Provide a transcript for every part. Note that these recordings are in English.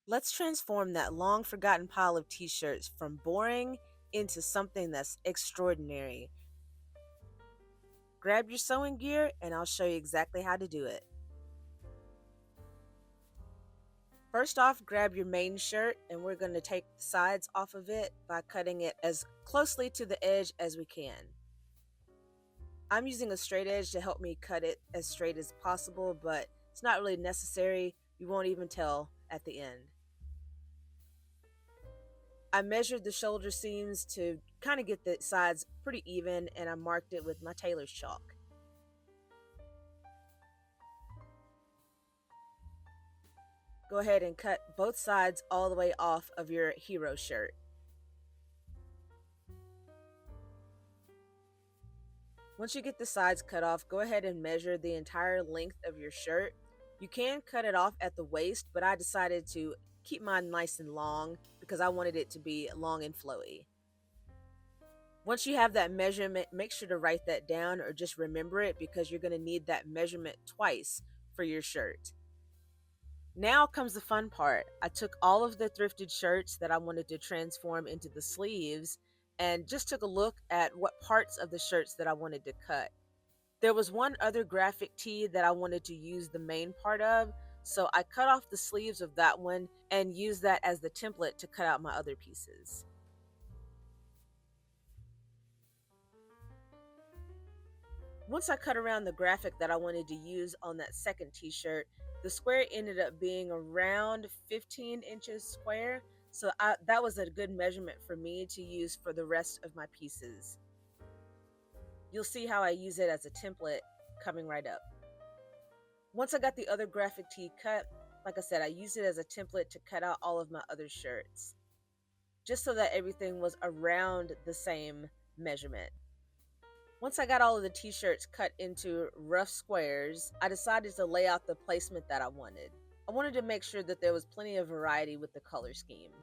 Let's transform that long forgotten pile of t-shirts from boring into something that's extraordinary. Grab your sewing gear and I'll show you exactly how to do it. First off, grab your main shirt and we're going to take the sides off of it by cutting it as closely to the edge as we can. I'm using a straight edge to help me cut it as straight as possible, but it's not really necessary. You won't even tell at the end. I measured the shoulder seams to kind of get the sides pretty even, and I marked it with my tailor's chalk. Go ahead and cut both sides all the way off of your hero shirt. Once you get the sides cut off, go ahead and measure the entire length of your shirt. You can cut it off at the waist, but I decided to keep mine nice and long because I wanted it to be long and flowy. Once you have that measurement, make sure to write that down or just remember it because you're going to need that measurement twice for your shirt. Now comes the fun part. I took all of the thrifted shirts that I wanted to transform into the sleeves and just took a look at what parts of the shirts that I wanted to cut. There was one other graphic tee that I wanted to use the main part of, so I cut off the sleeves of that one and used that as the template to cut out my other pieces. Once I cut around the graphic that I wanted to use on that second t-shirt, the square ended up being around 15 inches square, so that was a good measurement for me to use for the rest of my pieces. You'll see how I use it as a template coming right up. Once I got the other graphic tee cut, like I said, I used it as a template to cut out all of my other shirts, just so that everything was around the same measurement. Once I got all of the t-shirts cut into rough squares, I decided to lay out the placement that I wanted. I wanted to make sure that there was plenty of variety with the color scheme.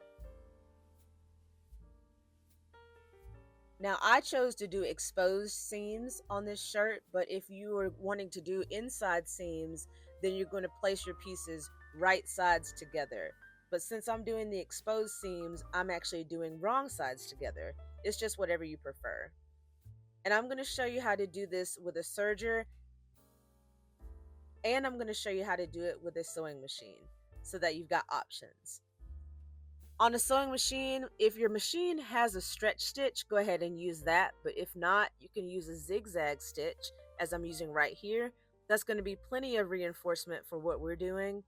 Now I chose to do exposed seams on this shirt, but if you are wanting to do inside seams, then you're going to place your pieces right sides together. But since I'm doing the exposed seams, I'm actually doing wrong sides together. It's just whatever you prefer. And I'm going to show you how to do this with a serger, and I'm going to show you how to do it with a sewing machine so that you've got options. On a sewing machine, if your machine has a stretch stitch, go ahead and use that, but if not, you can use a zigzag stitch as I'm using right here. That's going to be plenty of reinforcement for what we're doing.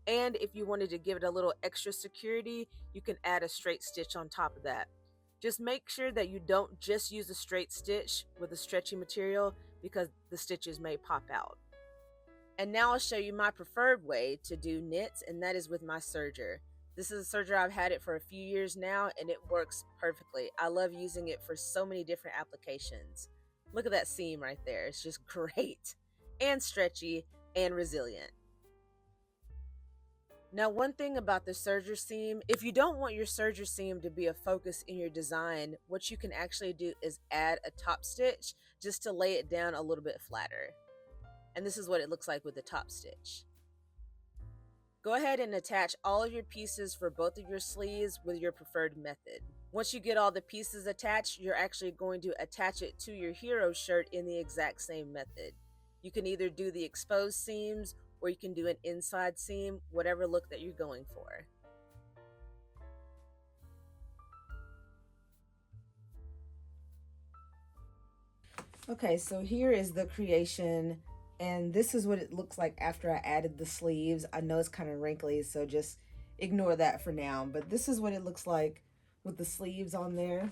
And if you wanted to give it a little extra security, you can add a straight stitch on top of that. Just make sure that you don't just use a straight stitch with a stretchy material because the stitches may pop out. And now I'll show you my preferred way to do knits, and that is with my serger. This is a serger, I've had it for a few years now and it works perfectly. I love using it for so many different applications. Look at that seam right there. It's just great and stretchy and resilient. Now, one thing about the serger seam, if you don't want your serger seam to be a focus in your design, what you can actually do is add a top stitch just to lay it down a little bit flatter. And this is what it looks like with the top stitch. Go ahead and attach all of your pieces for both of your sleeves with your preferred method. Once you get all the pieces attached, you're actually going to attach it to your hero shirt in the exact same method. You can either do the exposed seams or you can do an inside seam, whatever look that you're going for. Okay, so here is the creation, and this is what it looks like after I added the sleeves. I know it's kind of wrinkly, so just ignore that for now, but this is what it looks like with the sleeves on there.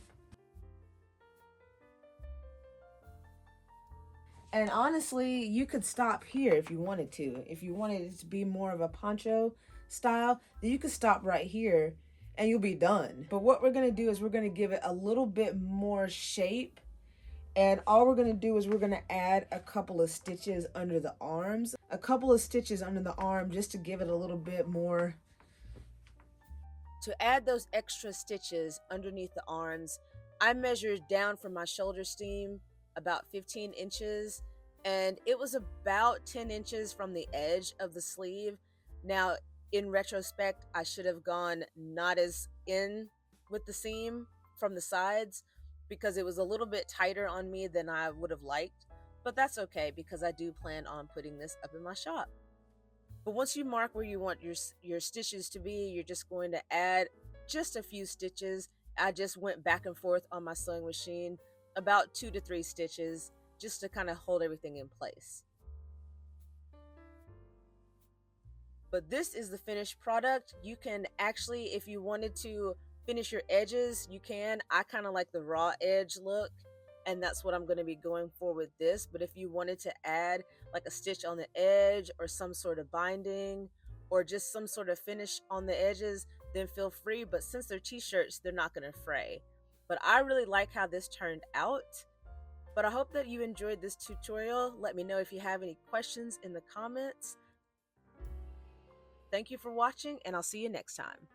And honestly, you could stop here if you wanted to. If you wanted it to be more of a poncho style, then you could stop right here and you'll be done. But what we're gonna do is we're gonna give it a little bit more shape. And all we're gonna do is we're gonna add a couple of stitches under the arms. A couple of stitches under the arm just to give it a little bit more. To add those extra stitches underneath the arms, I measured down from my shoulder seam about 15 inches, and it was about 10 inches from the edge of the sleeve. Now, in retrospect, I should have gone not as in with the seam from the sides because it was a little bit tighter on me than I would have liked, but that's okay because I do plan on putting this up in my shop. But once you mark where you want your stitches to be, you're just going to add just a few stitches. I just went back and forth on my sewing machine about 2 to 3 stitches just to kind of hold everything in place. But this is the finished product. You can actually, if you wanted to finish your edges, you can. I kind of like the raw edge look, and that's what I'm going to be going for with this. But if you wanted to add like a stitch on the edge or some sort of binding or just some sort of finish on the edges, then feel free. But since they're t-shirts, they're not going to fray. But I really like how this turned out. But I hope that you enjoyed this tutorial. Let me know if you have any questions in the comments. Thank you for watching, and I'll see you next time.